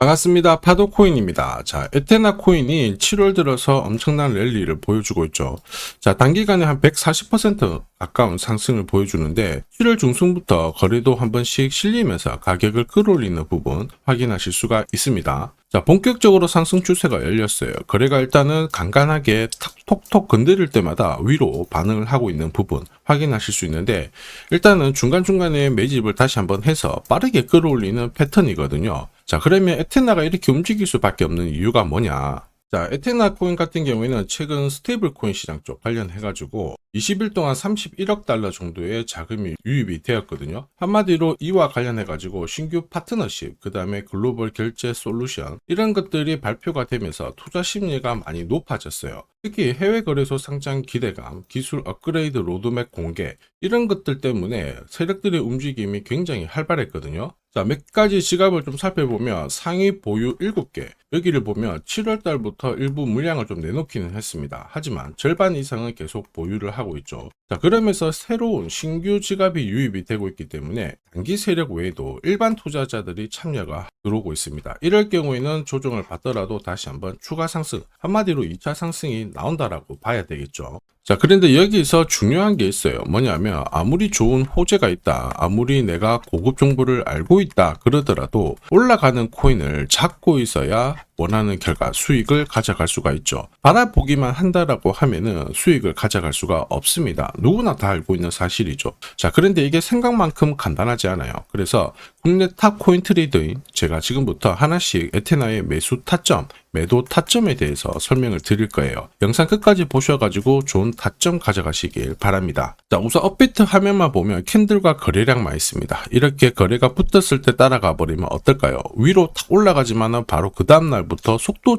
반갑습니다. 파도코인입니다. 자, 에테나 코인이 7월 들어서 엄청난 랠리를 보여주고 있죠. 자, 단기간에 한 140% 가까운 상승을 보여주는데 7월 중순부터 거래도 한 번씩 실리면서 가격을 끌어올리는 부분 확인하실 수가 있습니다. 자, 본격적으로 상승 추세가 열렸어요. 거래가 일단은 간간하게 톡톡 건드릴 때마다 위로 반응을 하고 있는 부분 확인하실 수 있는데, 일단은 중간중간에 매집을 다시 한번 해서 빠르게 끌어올리는 패턴이거든요. 자, 그러면 에테나가 이렇게 움직일 수밖에 없는 이유가 뭐냐? 자, 에테나 코인 같은 경우에는 최근 스테이블 코인 시장 쪽 관련해가지고 20일 동안 31억 달러 정도의 자금이 유입이 되었거든요. 한마디로 이와 관련해가지고 신규 파트너십, 그 다음에 글로벌 결제 솔루션, 이런 것들이 발표가 되면서 투자 심리가 많이 높아졌어요. 특히 해외 거래소 상장 기대감, 기술 업그레이드 로드맵 공개, 이런 것들 때문에 세력들의 움직임이 굉장히 활발했거든요. 자, 몇 가지 지갑을 좀 살펴보면 상위 보유 7개, 여기를 보면 7월 달부터 일부 물량을 좀 내놓기는 했습니다. 하지만 절반 이상은 계속 보유를 하고 있죠. 자, 그러면서 새로운 신규 지갑이 유입이 되고 있기 때문에 단기 세력 외에도 일반 투자자들이 참여가 들어오고 있습니다. 이럴 경우에는 조정을 받더라도 다시 한번 추가 상승, 한마디로 2차 상승이 나온다라고 봐야 되겠죠. 자, 그런데 여기서 중요한 게 있어요. 뭐냐면 아무리 좋은 호재가 있다, 아무리 내가 고급 정보를 알고 있다 그러더라도 올라가는 코인을 잡고 있어야 원하는 결과 수익을 가져갈 수가 있죠. 바라보기만 한다라고 하면은 수익을 가져갈 수가 없습니다. 누구나 다 알고 있는 사실이죠. 자, 그런데 이게 생각만큼 간단하지 않아요. 그래서 국내 탑 코인 트레이더인 제가 지금부터 하나씩 에테나의 매수 타점, 매도 타점에 대해서 설명을 드릴 거예요. 영상 끝까지 보셔가지고 좋은 타점 가져가시길 바랍니다. 자, 우선 업비트 화면만 보면 캔들과 거래량만 있습니다. 이렇게 거래가 붙었을 때 따라가 버리면 어떨까요? 위로 탁 올라가지만은 바로 그 다음날부터 속도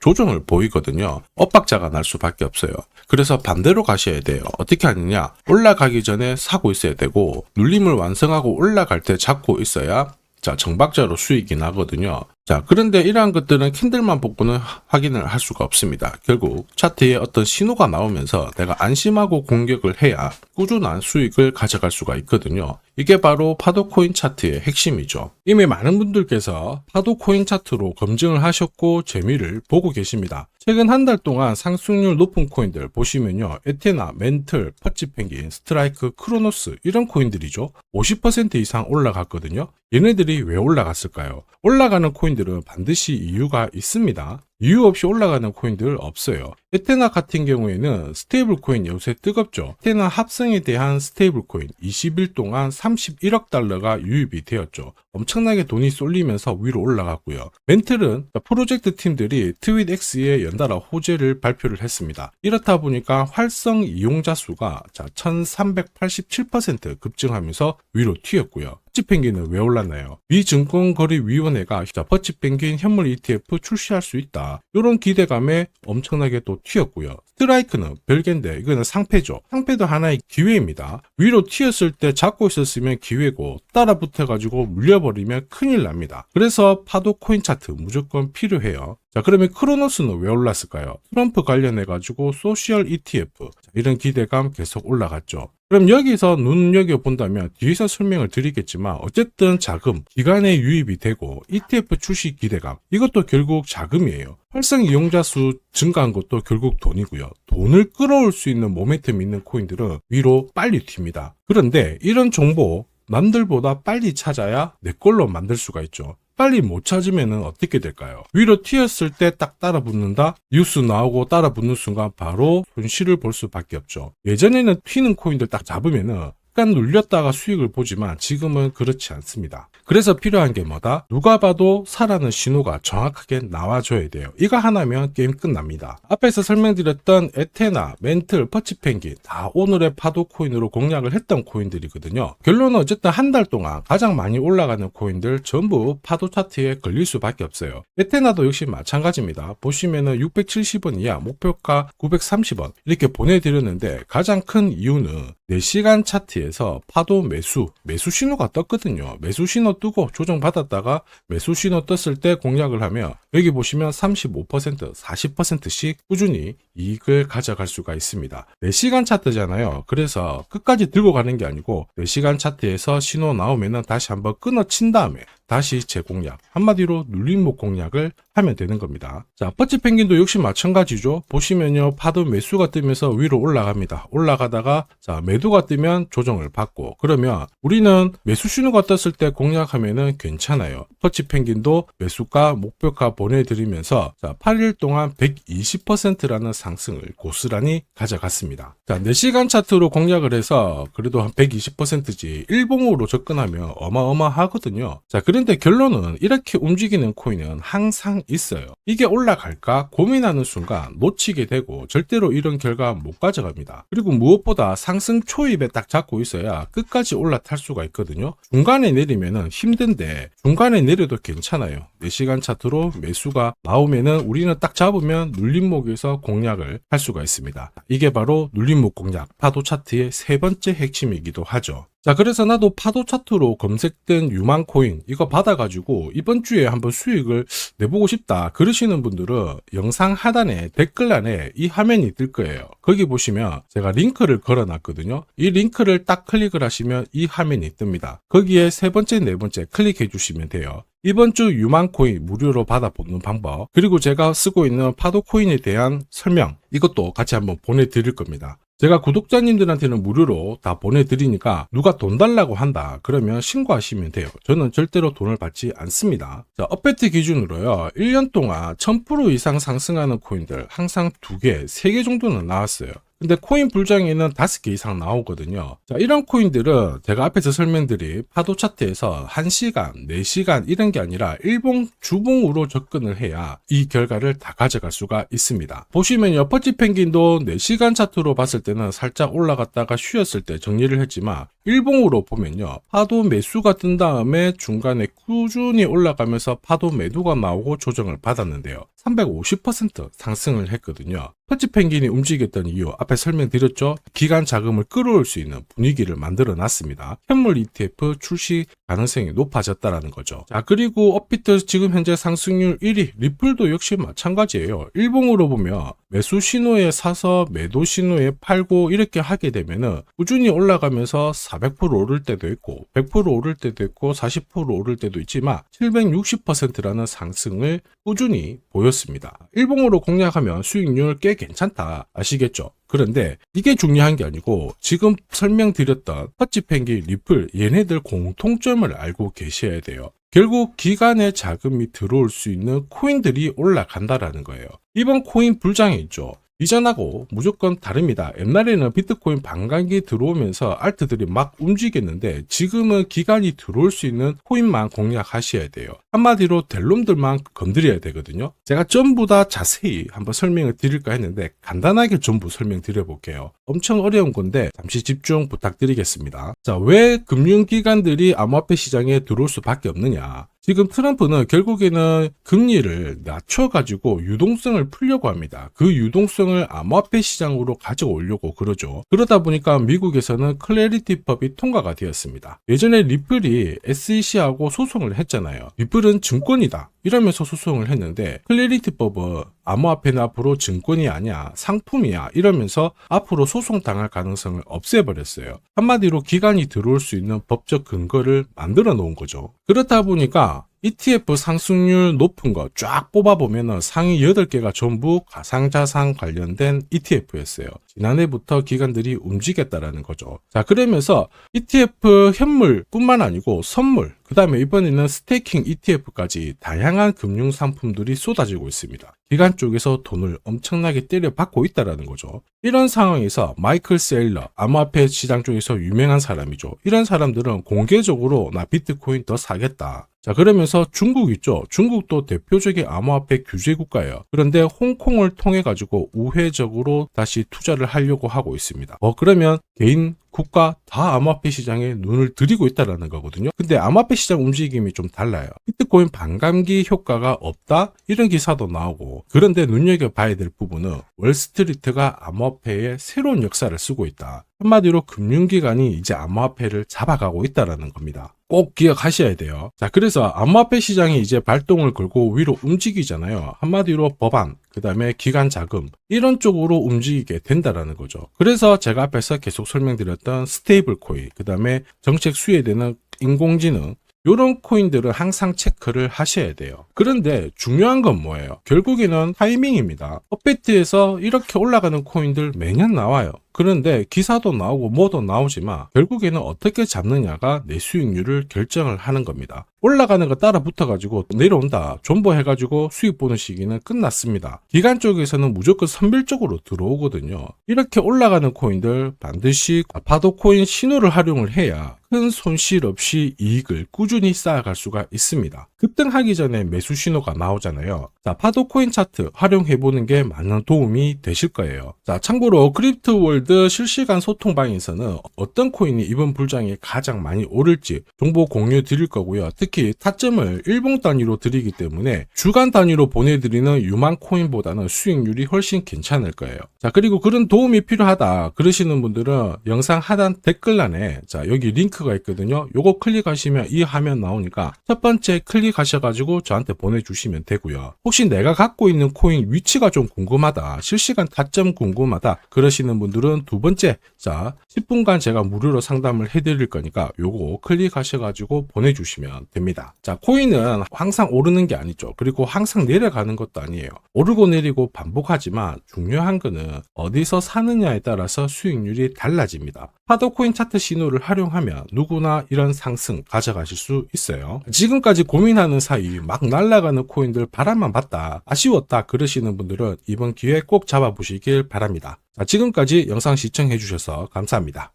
조정을 보이거든요. 엇박자가 날 수밖에 없어요. 그래서 반대로 가셔야 돼요. 어떻게 하느냐? 올라가기 전에 사고 있어야 되고, 눌림을 완성하고 올라갈 때 잡고 있어야 정박자로 수익이 나거든요. 자, 그런데 이러한 것들은 캔들만 보고는 확인을 할 수가 없습니다. 결국 차트에 어떤 신호가 나오면서 내가 안심하고 공격을 해야 꾸준한 수익을 가져갈 수가 있거든요. 이게 바로 파도코인 차트의 핵심이죠. 이미 많은 분들께서 파도코인 차트로 검증을 하셨고 재미를 보고 계십니다. 최근 한 달 동안 상승률 높은 코인들 보시면요, 에테나, 멘틀, 퍼치펭귄, 스트라이크, 크로노스, 이런 코인들이죠. 50% 이상 올라갔거든요. 얘네들이 왜 올라갔을까요? 올라가는 코인들은 반드시 이유가 있습니다. 이유 없이 올라가는 코인들 없어요. 에테나 같은 경우에는 스테이블 코인 요새 뜨겁죠. 에테나 합성에 대한 스테이블 코인 20일 동안 31억 달러가 유입이 되었죠. 엄청나게 돈이 쏠리면서 위로 올라갔고요. 멘틀은 프로젝트 팀들이 트윗X에 연달아 호재를 발표를 했습니다. 이렇다 보니까 활성 이용자 수가 1387% 급증하면서 위로 튀었고요. 퍼치펭귄은 왜 올랐나요? 미 증권거래위원회가 퍼치펭귄 현물 ETF 출시할 수 있다, 이런 기대감에 엄청나게 또 튀었고요. 스트라이크는 별개인데 이거는 상패죠. 상패도 하나의 기회입니다. 위로 튀었을 때 잡고 있었으면 기회고, 따라 붙어가지고 물려버리면 큰일 납니다. 그래서 파도 코인 차트 무조건 필요해요. 자, 그러면 크로노스는 왜 올랐을까요? 트럼프 관련해가지고 소셜 ETF, 이런 기대감 계속 올라갔죠. 그럼 여기서 눈여겨본다면 뒤에서 설명을 드리겠지만, 어쨌든 자금, 기간에 유입이 되고 ETF 출시 기대감, 이것도 결국 자금이에요. 활성 이용자 수 증가한 것도 결국 돈이고요. 돈을 끌어올 수 있는 모멘텀 있는 코인들은 위로 빨리 튑니다. 그런데 이런 정보 남들보다 빨리 찾아야 내 걸로 만들 수가 있죠. 빨리 못 찾으면 어떻게 될까요? 위로 튀었을 때 딱 따라 붙는다? 뉴스 나오고 따라 붙는 순간 바로 손실을 볼 수밖에 없죠. 예전에는 튀는 코인들 딱 잡으면은 약간 눌렸다가 수익을 보지만 지금은 그렇지 않습니다. 그래서 필요한 게 뭐다? 누가 봐도 사라는 신호가 정확하게 나와줘야 돼요. 이거 하나면 게임 끝납니다. 앞에서 설명드렸던 에테나, 멘틀, 퍼치펭귄 다 오늘의 파도 코인으로 공략을 했던 코인들이거든요. 결론은 어쨌든 한 달 동안 가장 많이 올라가는 코인들 전부 파도 차트에 걸릴 수밖에 없어요. 에테나도 역시 마찬가지입니다. 보시면은 670원 이하, 목표가 930원 이렇게 보내드렸는데, 가장 큰 이유는 4시간 차트에서 파도 매수 신호가 떴거든요. 매수 신호 뜨고 조정받았다가 매수 신호 떴을 때 공략을 하면 여기 보시면 35%, 40%씩 꾸준히 이익을 가져갈 수가 있습니다. 4시간 차트잖아요. 그래서 끝까지 들고 가는 게 아니고 4시간 차트에서 신호 나오면은 다시 한번 끊어친 다음에 다시 재공략, 한마디로 눌림목 공략을 하면 되는 겁니다. 자, 퍼치 펭귄도 역시 마찬가지죠. 보시면요, 파도 매수가 뜨면서 위로 올라갑니다. 올라가다가 자, 매도가 뜨면 조정을 받고, 그러면 우리는 매수 신호가 떴을 때 공략하면은 괜찮아요. 퍼치 펭귄도 매수가 목표가 보내드리면서 자, 8일 동안 120%라는 상승을 고스란히 가져갔습니다. 자, 4시간 차트로 공략을 해서 그래도 한 120%지 일봉으로 접근하면 어마어마하거든요. 자, 그런데 결론은 이렇게 움직이는 코인은 항상 있어요. 이게 올라갈까 고민하는 순간 놓치게 되고 절대로 이런 결과 못 가져갑니다. 그리고 무엇보다 상승 초입에 딱 잡고 있어야 끝까지 올라탈 수가 있거든요. 중간에 내리면은 힘든데 중간에 내려도 괜찮아요. 4시간 차트로 매수가 나오면은 우리는 딱 잡으면 눌림목에서 공략을 할 수가 있습니다. 이게 바로 눌림목 공략, 파도 차트의 세 번째 핵심이기도 하죠. 자, 그래서 나도 파도 차트로 검색된 유망코인 이거 받아가지고 이번 주에 한번 수익을 내보고 싶다 그러시는 분들은 영상 하단에 댓글란에 이 화면이 뜰 거예요. 거기 보시면 제가 링크를 걸어놨거든요. 이 링크를 딱 클릭을 하시면 이 화면이 뜹니다. 거기에 세 번째, 네 번째 클릭해 주시면 돼요. 이번 주 유망코인 무료로 받아보는 방법, 그리고 제가 쓰고 있는 파도코인에 대한 설명, 이것도 같이 한번 보내드릴 겁니다. 제가 구독자님들한테는 무료로 다 보내드리니까 누가 돈 달라고 한다 그러면 신고하시면 돼요. 저는 절대로 돈을 받지 않습니다. 자, 업베트 기준으로요, 1년 동안 1000% 이상 상승하는 코인들 항상 2개, 3개 정도는 나왔어요. 근데 코인 불장에는 5개 이상 나오거든요. 자, 이런 코인들은 제가 앞에서 설명드린 파도 차트에서 1시간, 4시간 이런 게 아니라 일봉, 주봉으로 접근을 해야 이 결과를 다 가져갈 수가 있습니다. 보시면요, 퍼치 펭귄도 4시간 차트로 봤을 때는 살짝 올라갔다가 쉬었을 때 정리를 했지만 일봉으로 보면요, 파도 매수가 뜬 다음에 중간에 꾸준히 올라가면서 파도 매도가 나오고 조정을 받았는데요. 350% 상승을 했거든요. 퍼치 펭귄이 움직였던 이유 앞에 설명드렸죠. 기간 자금을 끌어올 수 있는 분위기를 만들어 놨습니다. 현물 ETF 출시 가능성이 높아졌다라는 거죠. 자, 그리고 업비트 지금 현재 상승률 1위, 리플도 역시 마찬가지예요. 일봉으로 보면 매수 신호에 사서 매도 신호에 팔고 이렇게 하게 되면은 꾸준히 올라가면서 400% 오를 때도 있고 100% 오를 때도 있고 40% 오를 때도 있지만 760%라는 상승을 꾸준히 보였습니다. 일봉으로 공략하면 수익률 꽤 괜찮다 아시겠죠? 그런데 이게 중요한 게 아니고 지금 설명드렸던 퍼치 펭귄, 리플 얘네들 공통점을 알고 계셔야 돼요. 결국 기간에 자금이 들어올 수 있는 코인들이 올라간다라는 거예요. 이번 코인 불장에 있죠. 이전하고 무조건 다릅니다. 옛날에는 비트코인 반감기 들어오면서 알트들이 막 움직였는데 지금은 기간이 들어올 수 있는 코인만 공략하셔야 돼요. 한마디로 될 놈들만 건드려야 되거든요. 제가 전부 다 자세히 한번 설명을 드릴까 했는데 간단하게 전부 설명드려 볼게요. 엄청 어려운 건데 잠시 집중 부탁드리겠습니다. 자, 왜 금융기관들이 암호화폐 시장에 들어올 수밖에 없느냐. 지금 트럼프는 결국에는 금리를 낮춰가지고 유동성을 풀려고 합니다. 그 유동성을 암호화폐 시장으로 가져오려고 그러죠. 그러다 보니까 미국에서는 클래리티법이 통과가 되었습니다. 예전에 리플이 SEC하고 소송을 했잖아요. 리플은 증권이다 이러면서 소송을 했는데 클래리티법은 암호화폐는 앞으로 증권이 아니야 상품이야 이러면서 앞으로 소송당할 가능성을 없애버렸어요. 한마디로 기간이 들어올 수 있는 법적 근거를 만들어 놓은 거죠. 그렇다 보니까 ETF 상승률 높은 거 쫙 뽑아보면 상위 8개가 전부 가상자산 관련된 ETF였어요. 지난해부터 기관들이 움직였다라는 거죠. 자, 그러면서 ETF 현물뿐만 아니고 선물, 그 다음에 이번에는 스테이킹 ETF까지 다양한 금융 상품들이 쏟아지고 있습니다. 기관 쪽에서 돈을 엄청나게 때려받고 있다라는 거죠. 이런 상황에서 마이클 세일러, 암호화폐 시장 쪽에서 유명한 사람이죠. 이런 사람들은 공개적으로 나 비트코인 더 사겠다. 자, 그러면서 중국 있죠. 중국도 대표적인 암호화폐 규제 국가예요. 그런데 홍콩을 통해 가지고 우회적으로 다시 투자를 하려고 하고 있습니다. 그러면 개인, 국가 다 암호화폐 시장에 눈을 들이고 있다는 거거든요. 근데 암호화폐 시장 움직임이 좀 달라요. 비트코인 반감기 효과가 없다? 이런 기사도 나오고 거고, 그런데 눈여겨봐야 될 부분은 월스트리트가 암호화폐의 새로운 역사를 쓰고 있다. 한마디로 금융기관이 이제 암호화폐를 잡아가고 있다라는 겁니다. 꼭 기억하셔야 돼요. 자, 그래서 암호화폐 시장이 이제 발동을 걸고 위로 움직이잖아요. 한마디로 법안, 그 다음에 기관 자금, 이런 쪽으로 움직이게 된다라는 거죠. 그래서 제가 앞에서 계속 설명드렸던 스테이블 코인, 그 다음에 정책 수혜되는 인공지능, 이런 코인들은 항상 체크를 하셔야 돼요. 그런데 중요한 건 뭐예요? 결국에는 타이밍입니다. 업비트에서 이렇게 올라가는 코인들 매년 나와요. 그런데 기사도 나오고 뭐도 나오지만 결국에는 어떻게 잡느냐가 내 수익률을 결정을 하는 겁니다. 올라가는 거 따라 붙어가지고 내려온다, 존버해가지고 수익 보는 시기는 끝났습니다. 기관 쪽에서는 무조건 선별적으로 들어오거든요. 이렇게 올라가는 코인들 반드시 파도 코인 신호를 활용을 해야 큰 손실 없이 이익을 꾸준히 쌓아갈 수가 있습니다. 급등하기 전에 매수 신호가 나오잖아요. 자, 파도 코인 차트 활용해보는 게 많은 도움이 되실 거예요. 자, 참고로 크립토월드 실시간 소통방에서는 어떤 코인이 이번 불장에 가장 많이 오를지 정보 공유 드릴 거고요. 특히 타점을 일봉 단위로 드리기 때문에 주간 단위로 보내드리는 유망 코인보다는 수익률이 훨씬 괜찮을 거예요. 자, 그리고 그런 도움이 필요하다 그러시는 분들은 영상 하단 댓글란에 자, 여기 링크가 있거든요. 요거 클릭하시면 이 화면 나오니까 첫 번째 클릭하셔가지고 저한테 보내주시면 되고요. 혹시 내가 갖고 있는 코인 위치가 좀 궁금하다, 실시간 타점 궁금하다 그러시는 분들은 두 번째, 자 10분간 제가 무료로 상담을 해드릴 거니까 요거 클릭하셔가지고 보내주시면 됩니다. 자, 코인은 항상 오르는 게 아니죠. 그리고 항상 내려가는 것도 아니에요. 오르고 내리고 반복하지만 중요한 거는 어디서 사느냐에 따라서 수익률이 달라집니다. 파도 코인 차트 신호를 활용하면 누구나 이런 상승 가져가실 수 있어요. 지금까지 고민하는 사이 막 날아가는 코인들 바람만 봤다, 아쉬웠다 그러시는 분들은 이번 기회 꼭 잡아보시길 바랍니다. 자, 지금까지 영상 시청해 주셔서 감사합니다.